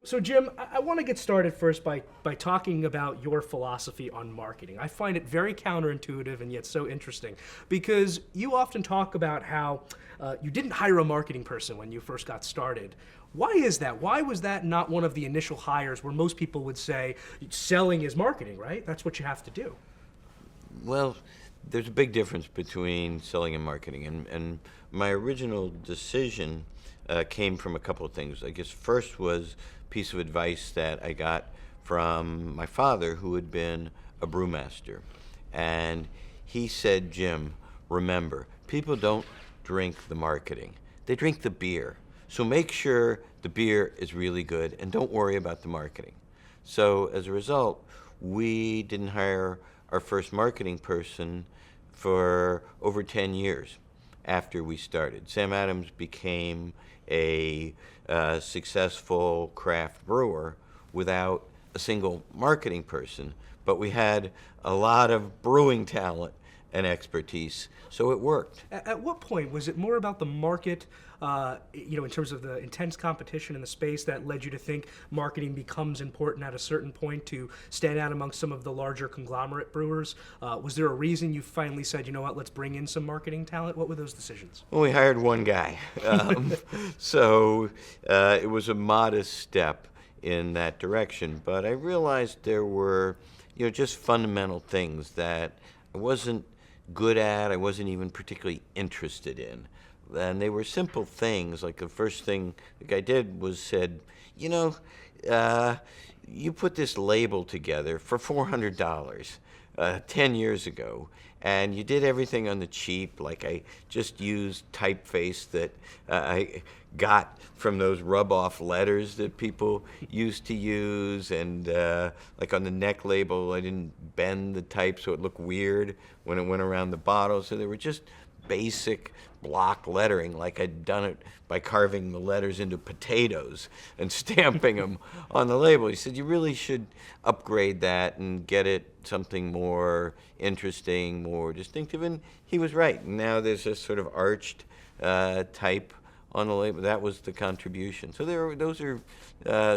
So, Jim, I want to get started first by talking about your philosophy on marketing. I find it very counterintuitive and yet so interesting because you often talk about how you didn't hire a marketing person when you first got started. Why is that? Why was that not one of the initial hires where most people would say selling is marketing, right? That's what you have to do. Well, there's a big difference between selling and marketing, and my original decision came from a couple of things. I guess first was a piece of advice that I got from my father, who had been a brewmaster, and he said, "Jim, remember, people don't drink the marketing; they drink the beer. So make sure the beer is really good, and don't worry about the marketing." So as a result, we didn't hire our first marketing person for over 10 years after we started. Sam Adams became a successful craft brewer without a single marketing person, but we had a lot of brewing talent and expertise, so it worked. At what point was it more about the market, in terms of the intense competition in the space that led you to think marketing becomes important at a certain point to stand out amongst some of the larger conglomerate brewers? Was there a reason you finally said, you know what, let's bring in some marketing talent? What were those decisions? Well, we hired one guy, so it was a modest step in that direction. But I realized there were, just fundamental things that I wasn't good at, I wasn't even particularly interested in. And they were simple things. Like the first thing the guy did was said, you put this label together for $400 10 years ago, and you did everything on the cheap. Like I just used typeface that I got from those rub-off letters that people used to use, and like on the neck label, I didn't bend the type so it looked weird when it went around the bottle. So they were just basic block lettering, like I'd done it by carving the letters into potatoes and stamping them on the label. He said, you really should upgrade that and get it something more interesting, more distinctive. And he was right. Now there's this sort of arched type on the label. That was the contribution. So those are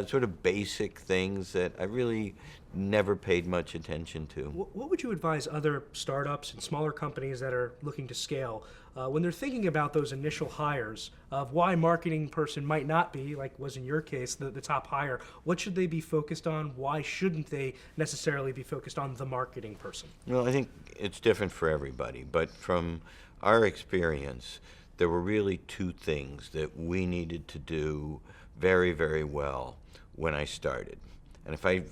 sort of basic things that I really never paid much attention to. What would you advise other startups and smaller companies that are looking to scale when they're thinking about those initial hires of why marketing person might not be, like was in your case, the top hire? What should they be focused on? Why shouldn't they necessarily be focused on the marketing person? Well, I think it's different for everybody, but from our experience, there were really two things that we needed to do very, very well when I started. And if I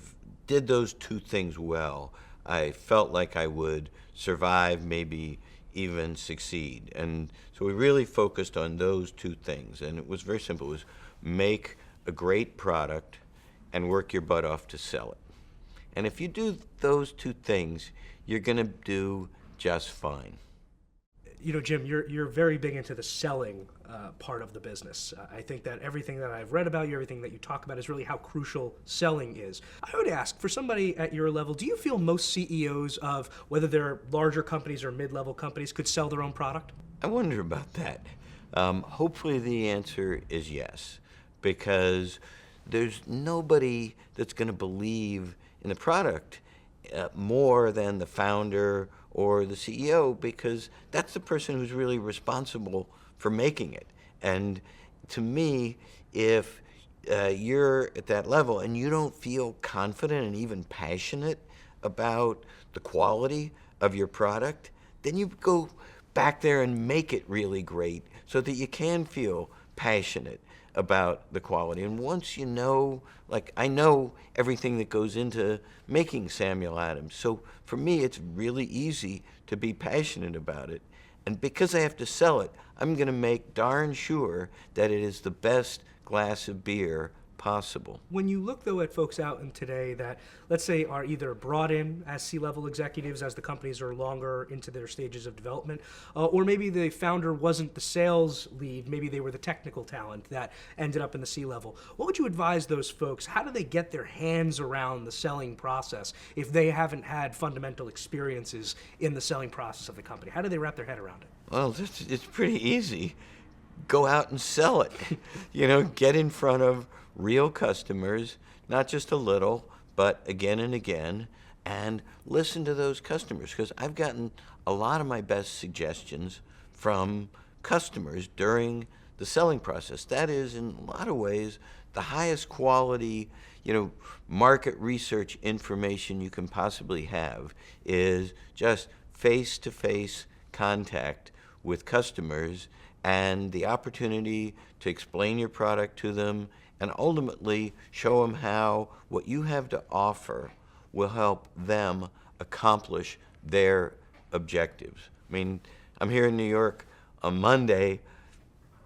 did those two things well, I felt like I would survive, maybe even succeed. And so we really focused on those two things. And it was very simple. It was make a great product and work your butt off to sell it. And if you do those two things, you're going to do just fine. Jim, you're very big into the selling part of the business. I think that everything that I've read about you, everything that you talk about is really how crucial selling is. I would ask, for somebody at your level, do you feel most CEOs of, whether they're larger companies or mid-level companies, could sell their own product? I wonder about that. Hopefully the answer is yes, because there's nobody that's going to believe in the product more than the founder or the CEO, because that's the person who's really responsible for making it. And to me, if you're at that level and you don't feel confident and even passionate about the quality of your product, then you go back there and make it really great so that you can feel passionate about the quality. And once you know, like I know everything that goes into making Samuel Adams, so for me it's really easy to be passionate about it. And because I have to sell it, I'm going to make darn sure that it is the best glass of beer possible. When you look, though, at folks out in today that, let's say, are either brought in as C-level executives as the companies are longer into their stages of development, or maybe the founder wasn't the sales lead, maybe they were the technical talent that ended up in the C-level, what would you advise those folks? How do they get their hands around the selling process if they haven't had fundamental experiences in the selling process of the company? How do they wrap their head around it? Well, it's pretty easy. Go out and sell it. Get in front of real customers, not just a little, but again and again, and listen to those customers, because I've gotten a lot of my best suggestions from customers during the selling process. That is, in a lot of ways, the highest quality, market research information you can possibly have is just face-to-face contact with customers and the opportunity to explain your product to them and ultimately show them how what you have to offer will help them accomplish their objectives. I mean, I'm here in New York on Monday.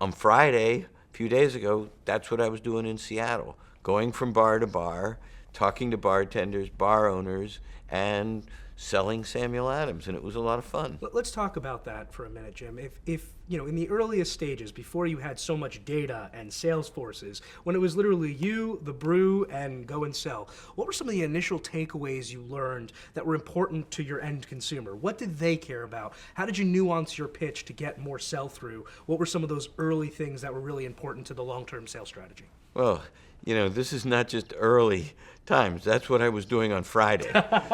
On Friday, a few days ago, that's what I was doing in Seattle, going from bar to bar, talking to bartenders, bar owners, and selling Samuel Adams, and it was a lot of fun. Let's talk about that for a minute, Jim. If in the earliest stages, before you had so much data and sales forces, when it was literally you, the brew, and go and sell, what were some of the initial takeaways you learned that were important to your end consumer? What did they care about? How did you nuance your pitch to get more sell-through? What were some of those early things that were really important to the long-term sales strategy? Well, this is not just early times. That's what I was doing on Friday.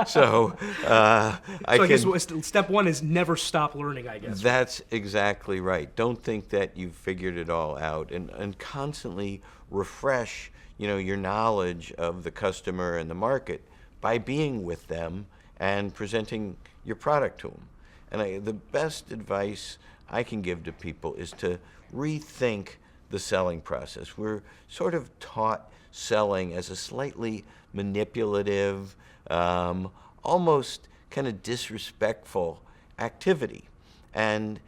So I guess step one is never stop learning, I guess. That's exactly right. Don't think that you've figured it all out, and constantly refresh, your knowledge of the customer and the market by being with them and presenting your product to them. And the best advice I can give to people is to rethink the selling process. We're sort of taught selling as a slightly manipulative, almost kind of disrespectful activity. And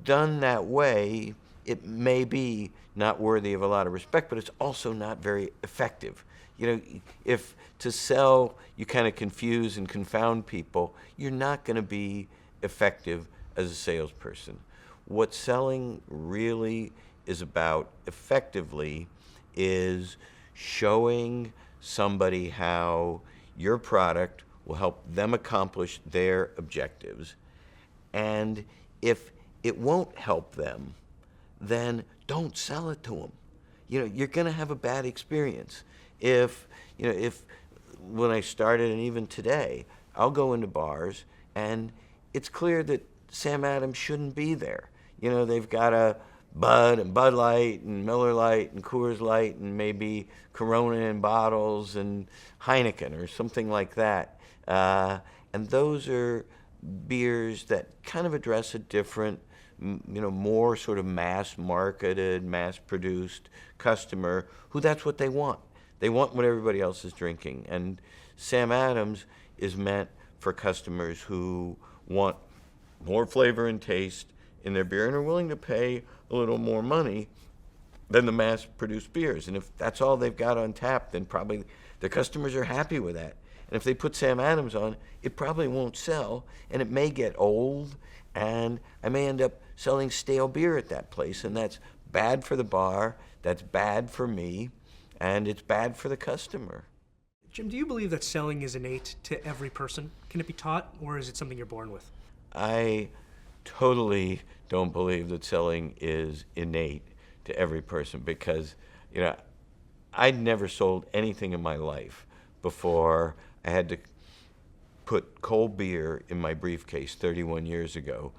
done that way, it may be not worthy of a lot of respect, but it's also not very effective. If to sell you kind of confuse and confound people, you're not going to be effective as a salesperson. What selling really is about effectively is showing somebody how your product will help them accomplish their objectives. And if it won't help them, then don't sell it to them. You're going to have a bad experience. If when I started and even today, I'll go into bars and it's clear that Sam Adams shouldn't be there. They've got a Bud and Bud Light and Miller Lite and Coors Light and maybe Corona in bottles and Heineken or something like that. And those are beers that kind of address a different, more sort of mass-marketed, mass-produced customer who that's what they want. They want what everybody else is drinking. And Sam Adams is meant for customers who want more flavor and taste in their beer and are willing to pay a little more money than the mass-produced beers. And if that's all they've got on tap, then probably the customers are happy with that. And if they put Sam Adams on, it probably won't sell, and it may get old, and I may end up selling stale beer at that place, and that's bad for the bar, that's bad for me, and it's bad for the customer. Jim, do you believe that selling is innate to every person? Can it be taught, or is it something you're born with? I totally don't believe that selling is innate to every person because, I'd never sold anything in my life before I had to put cold beer in my briefcase 31 years ago